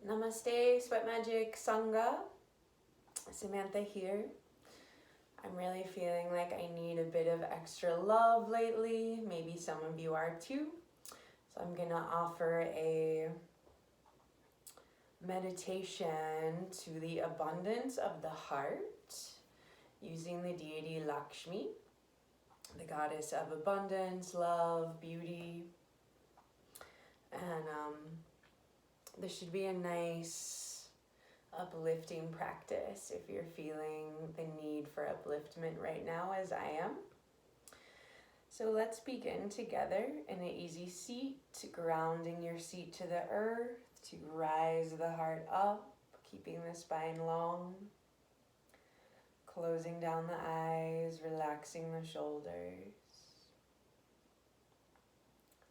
Namaste, Sweat Magic Sangha. Samantha here. I'm really feeling like I need a bit of extra love lately. Maybe some of you are too. So I'm going to offer a meditation to the abundance of the heart using the deity Lakshmi, the goddess of abundance, love, beauty. And this should be a nice uplifting practice if you're feeling the need for upliftment right now, as I am. So let's begin together in an easy seat, grounding your seat to the earth to rise the heart up, keeping the spine long, closing down the eyes, relaxing the shoulders.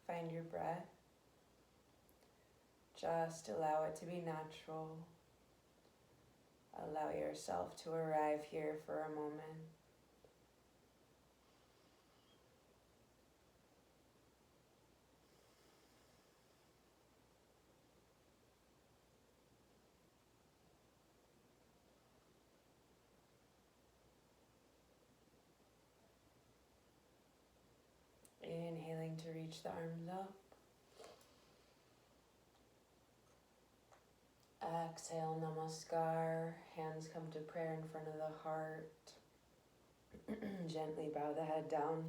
Find your breath. Just allow it to be natural. Allow yourself to arrive here for a moment. Inhaling to reach the arms up. Exhale, namaskar. Hands come to prayer in front of the heart. Gently bow the head down.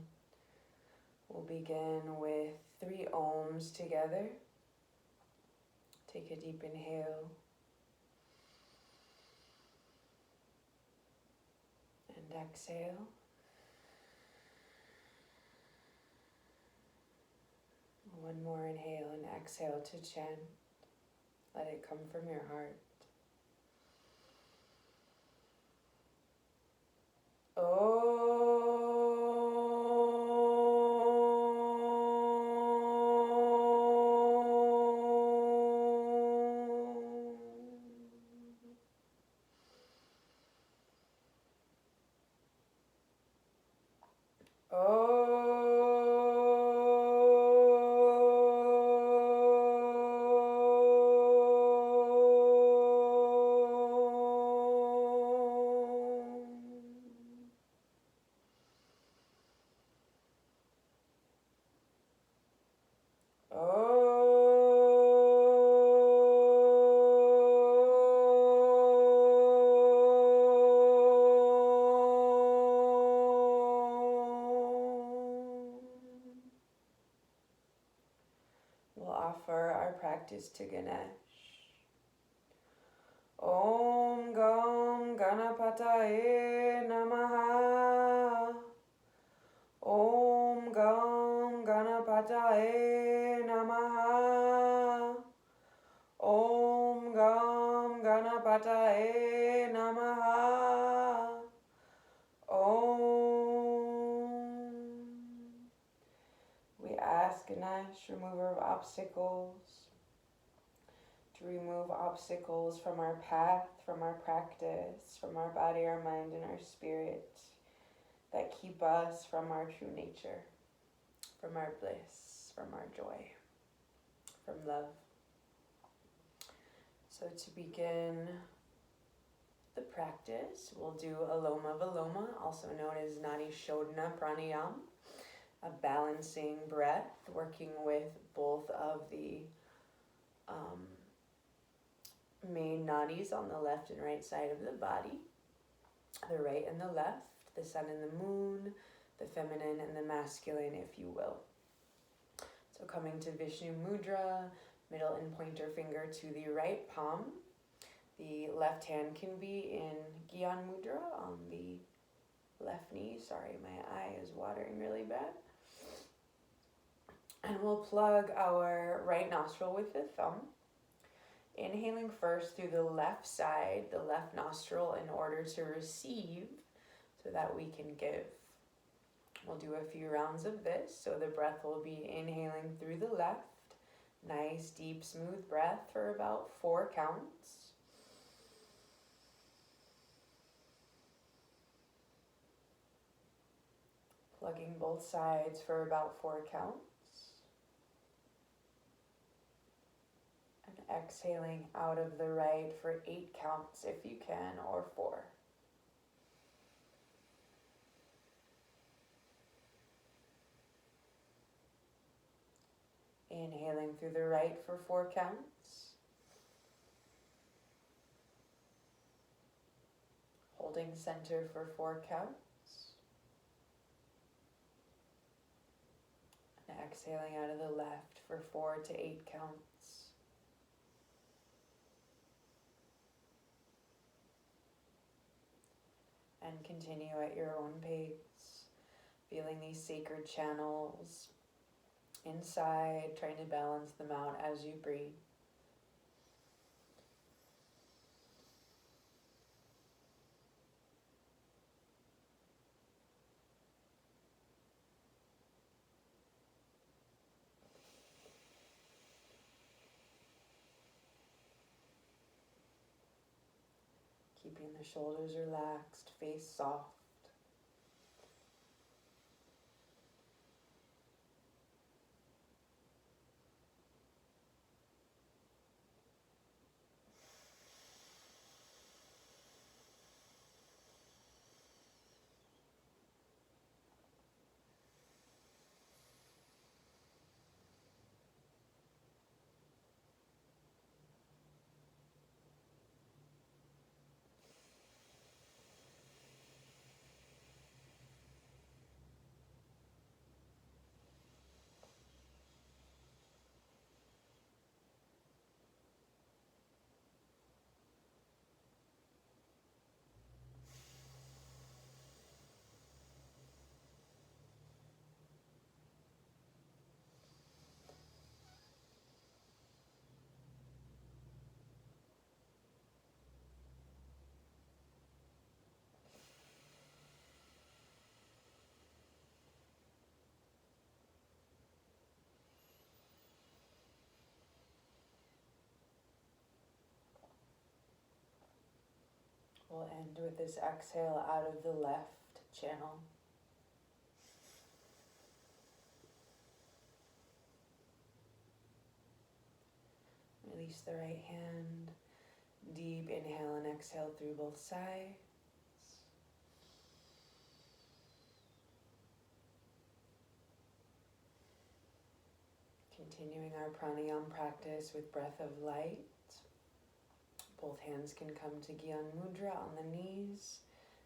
We'll begin with 3 ohms together. Take a deep inhale. And exhale. One more inhale and exhale to chant. Let it come from your heart. We'll offer our practice to Ganesh. Om Gam Ganapataye Namaha. Om Gam Ganapataye Namaha. Om Gam Ganapataye Namaha. Om. We ask Ganesh, remover of obstacles, to remove obstacles from our path, from our practice, from our body, our mind, and our spirit that keep us from our true nature, from our bliss, from our joy, from love. So to begin the practice, we'll do Aloma Viloma, also known as Nadi Shodhana pranayama, a balancing breath, working with both of the main nadis on the left and right side of the body, the right and the left, the sun and the moon, the feminine and the masculine, if you will. So coming to Vishnu Mudra, middle and pointer finger to the right palm. The left hand can be in Gyan Mudra on the left knee. Sorry, my eye is watering really bad. And we'll plug our right nostril with the thumb. Inhaling first through the left side, the left nostril, in order to receive so that we can give. We'll do a few rounds of this. So the breath will be inhaling through the left. Nice, deep, smooth breath for about 4 counts. Plugging both sides for about 4 counts. And exhaling out of the right for 8 counts if you can, or 4. Inhaling through the right for 4 counts. Holding center for 4 counts. And exhaling out of the left for 4 to 8 counts. And continue at your own pace, feeling these sacred channels inside, trying to balance them out as you breathe. Keeping the shoulders relaxed, face soft. We'll end with this exhale out of the left channel. Release the right hand. Deep inhale and exhale through both sides. Continuing our pranayama practice with breath of light. Both hands can come to Gyan Mudra on the knees.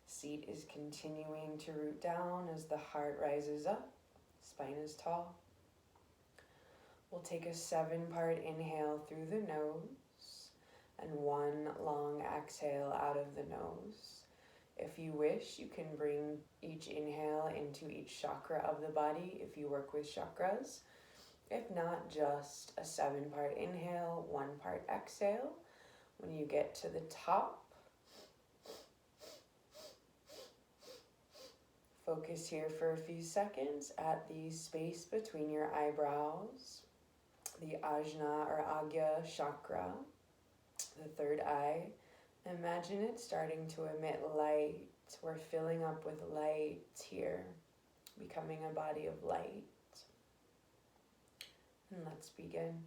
Seat is continuing to root down as the heart rises up. Spine is tall. We'll take a 7-part inhale through the nose and 1 long exhale out of the nose. If you wish, you can bring each inhale into each chakra of the body if you work with chakras. If not, just a 7-part inhale, 1-part exhale. When you get to the top, focus here for a few seconds at the space between your eyebrows, the Ajna or Agya chakra, the 3rd eye. Imagine it starting to emit light. We're filling up with light here, becoming a body of light. And let's begin.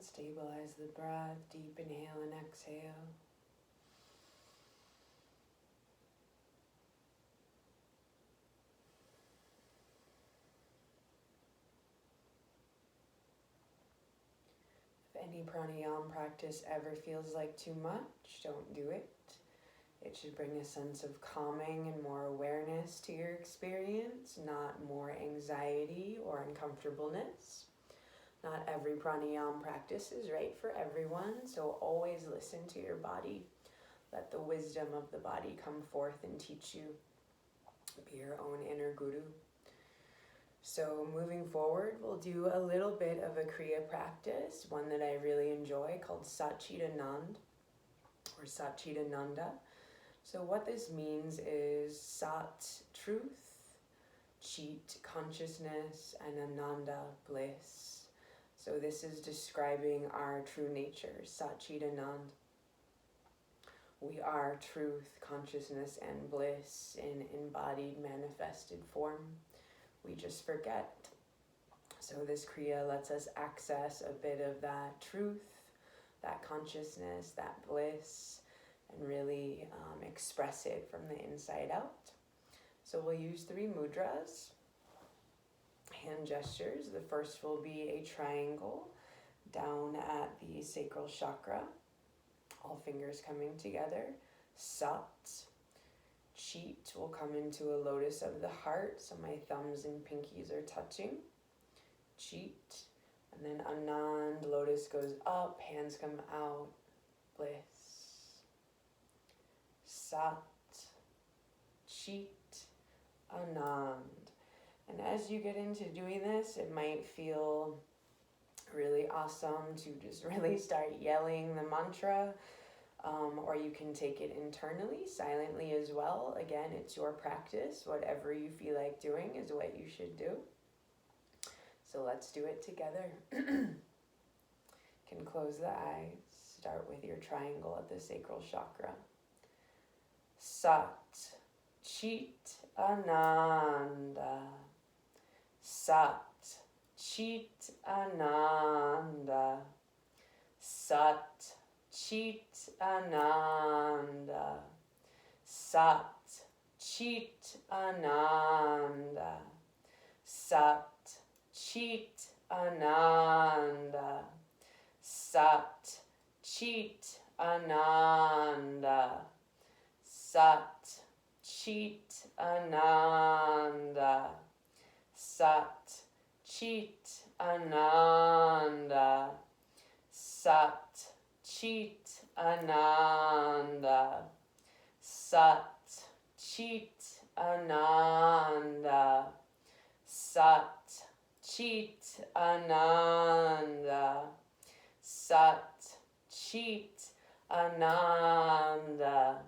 Stabilize the breath, deep inhale and exhale. If any pranayama practice ever feels like too much, don't do it. It should bring a sense of calming and more awareness to your experience, not more anxiety or uncomfortableness. Not every pranayama practice is right for everyone, so always listen to your body. Let the wisdom of the body come forth and teach you. Be your own inner guru. So moving forward, we'll do a little bit of a Kriya practice, one that I really enjoy called Satchitanand or Satchitananda. So what this means is Sat, truth, Chit, consciousness, and Ananda, bliss. So this is describing our true nature, Satchitanand. We are truth, consciousness, and bliss in embodied, manifested form. We just forget. So this Kriya lets us access a bit of that truth, that consciousness, that bliss, and really express it from the inside out. So we'll use 3 mudras. Hand gestures. The first will be a triangle down at the sacral chakra. All fingers coming together. Sat. Chit will come into a lotus of the heart, so my thumbs and pinkies are touching. Chit. And then Ananda, lotus goes up, hands come out. Bliss. Sat. Chit. Ananda. And as you get into doing this, it might feel really awesome to just really start yelling the mantra, or you can take it internally, silently as well. Again, it's your practice. Whatever you feel like doing is what you should do. So let's do it together. You can close the eyes. Start with your triangle at the sacral chakra. Sat, Chit, Ananda. Sat, Chit, Ananda. Sat, Chit, Ananda. Sat, Chit, Ananda. Sat, Chit, Ananda. Sat, Chit, Ananda. Sat, Chit, Ananda. Sat, Chit, Ananda. Sat, Chit, Ananda. Sat, Chit, Ananda. Sat, Chit, Ananda. Sat, Chit, Ananda.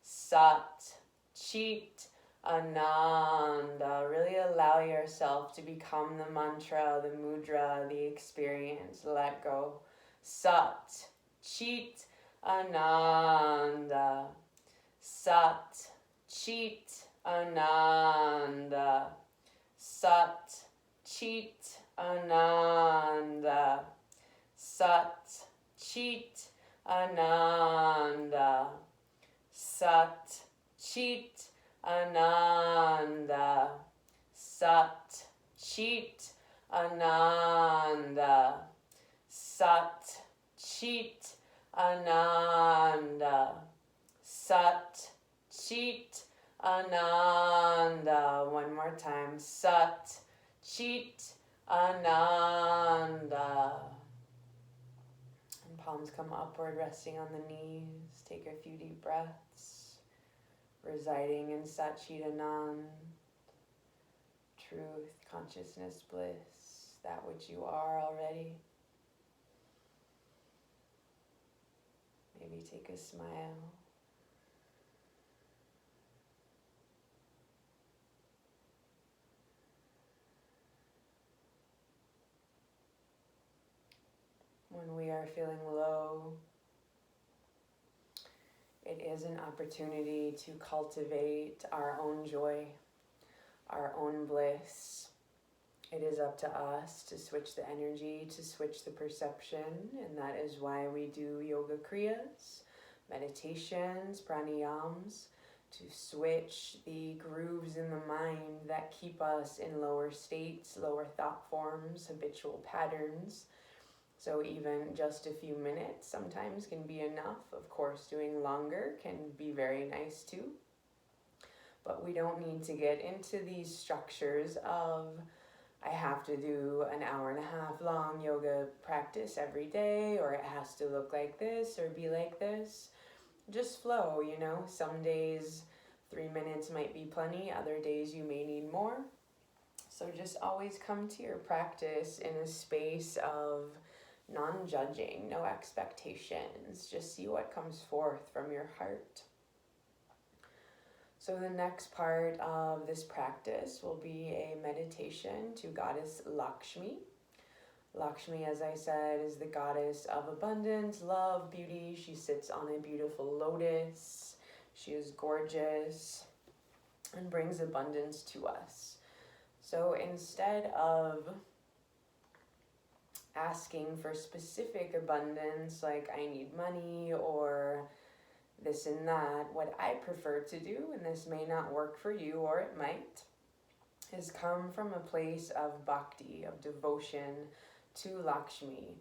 Sat, Chit, Ananda. Really allow yourself to become the mantra, the mudra, the experience. Let go. Sat, Chit, Ananda. Sat, Chit, Ananda. Sat, Chit, Ananda. Sat, Chit, Ananda. Sat, Chit, Ananda. Sat, Chit, Ananda. Sat, Chit, Ananda. Sat, Chit, Ananda. One more time. Sat, Chit, Ananda. And palms come upward, resting on the knees. Take a few deep breaths. Residing in Satchitanand. Truth, consciousness, bliss. That which you are already. Maybe take a smile. When we are feeling low, it is an opportunity to cultivate our own joy, our own bliss, It is up to us to switch the energy, to switch the perception, and that is why we do yoga kriyas, meditations, pranayams, to switch the grooves in the mind that keep us in lower states, lower thought forms, habitual patterns. So even just a few minutes sometimes can be enough. Of course, doing longer can be very nice too. But we don't need to get into these structures of, I have to do an hour and a half long yoga practice every day, or it has to look like this or be like this. Just flow, you know. Some days 3 minutes might be plenty, other days you may need more. So just always come to your practice in a space of non-judging, no expectations. Just see what comes forth from your heart. So the next part of this practice will be a meditation to Goddess Lakshmi. Lakshmi, as I said, is the goddess of abundance, love, beauty. She sits on a beautiful lotus. She is gorgeous and brings abundance to us. So instead of asking for specific abundance, like I need money or this and that, what I prefer to do, and this may not work for you or it might, is come from a place of bhakti, of devotion to Lakshmi,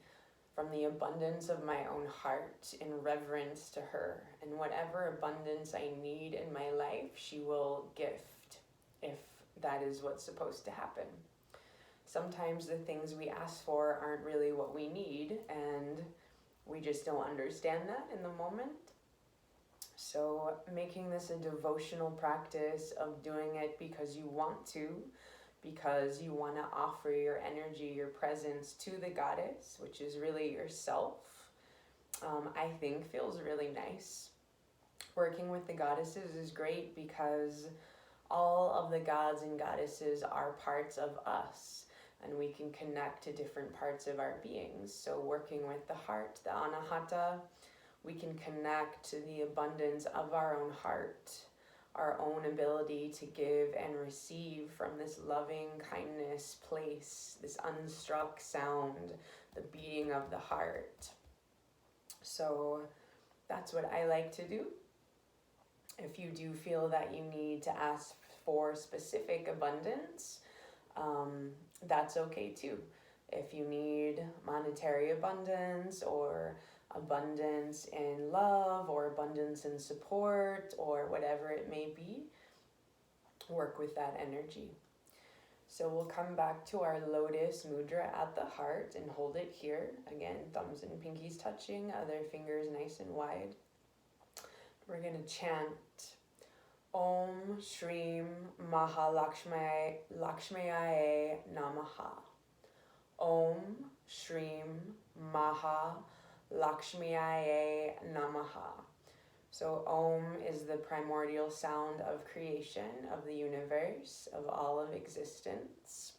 from the abundance of my own heart, in reverence to her. And whatever abundance I need in my life, she will gift, if that is what's supposed to happen. Sometimes the things we ask for aren't really what we need, and we just don't understand that in the moment. So making this a devotional practice of doing it because you want to, because you want to offer your energy, your presence to the goddess, which is really yourself, I think feels really nice. Working with the goddesses is great because all of the gods and goddesses are parts of us, and we can connect to different parts of our beings. So working with the heart, the anahata, we can connect to the abundance of our own heart, our own ability to give and receive from this loving kindness place, this unstruck sound, the beating of the heart. So that's what I like to do. If you do feel that you need to ask for specific abundance, that's okay too. If you need monetary abundance or abundance in love or abundance in support or whatever it may be, work with that energy. So we'll come back to our Lotus Mudra at the heart and hold it here. Again, thumbs and pinkies touching, other fingers nice and wide. We're going to chant Om Shreem Maha Lakshmiyei Namaha. Om Shreem Maha Lakshmiyei Namaha. So Om is the primordial sound of creation, of the universe, of all of existence.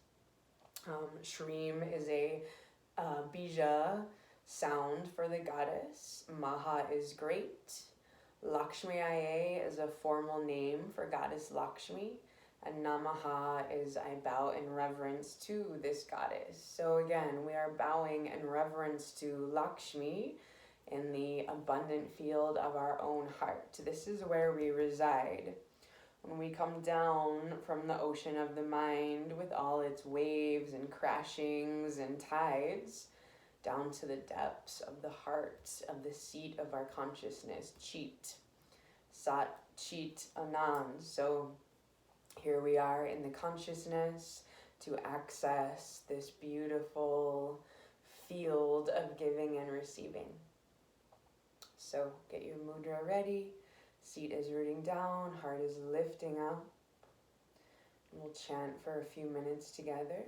Shreem is a bija sound for the goddess. Maha is great. Lakshmiyei is a formal name for Goddess Lakshmi. And Namaha is I bow in reverence to this goddess. So again, we are bowing in reverence to Lakshmi in the abundant field of our own heart. This is where we reside. When we come down from the ocean of the mind with all its waves and crashings and tides, down to the depths of the heart, of the seat of our consciousness, Chit, Sat, Chit, Ananda. So here we are in the consciousness to access this beautiful field of giving and receiving. So get your mudra ready. Seat is rooting down, heart is lifting up. And we'll chant for a few minutes together.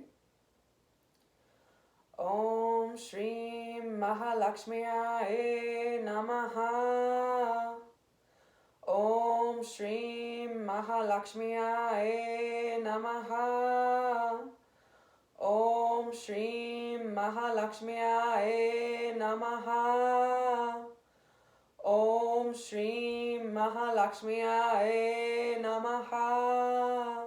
Om Shreem Maha Lakshmiyei Namaha. Om Shreem Maha Lakshmiyei Namaha. Om Shreem Maha Lakshmiyei Namaha. Om Shreem Maha Lakshmiyei Namaha.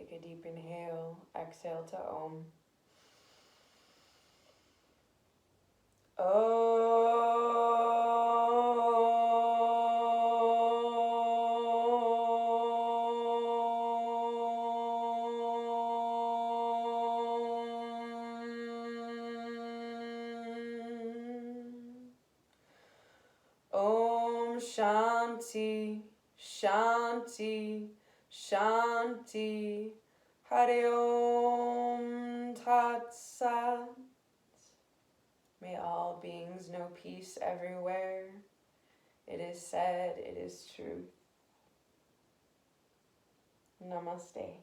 Take a deep inhale, exhale to Om. Om Shanti, Shanti, Shanti. Hari Om Tat Sat. May all beings know peace everywhere. It is said, it is true. Namaste.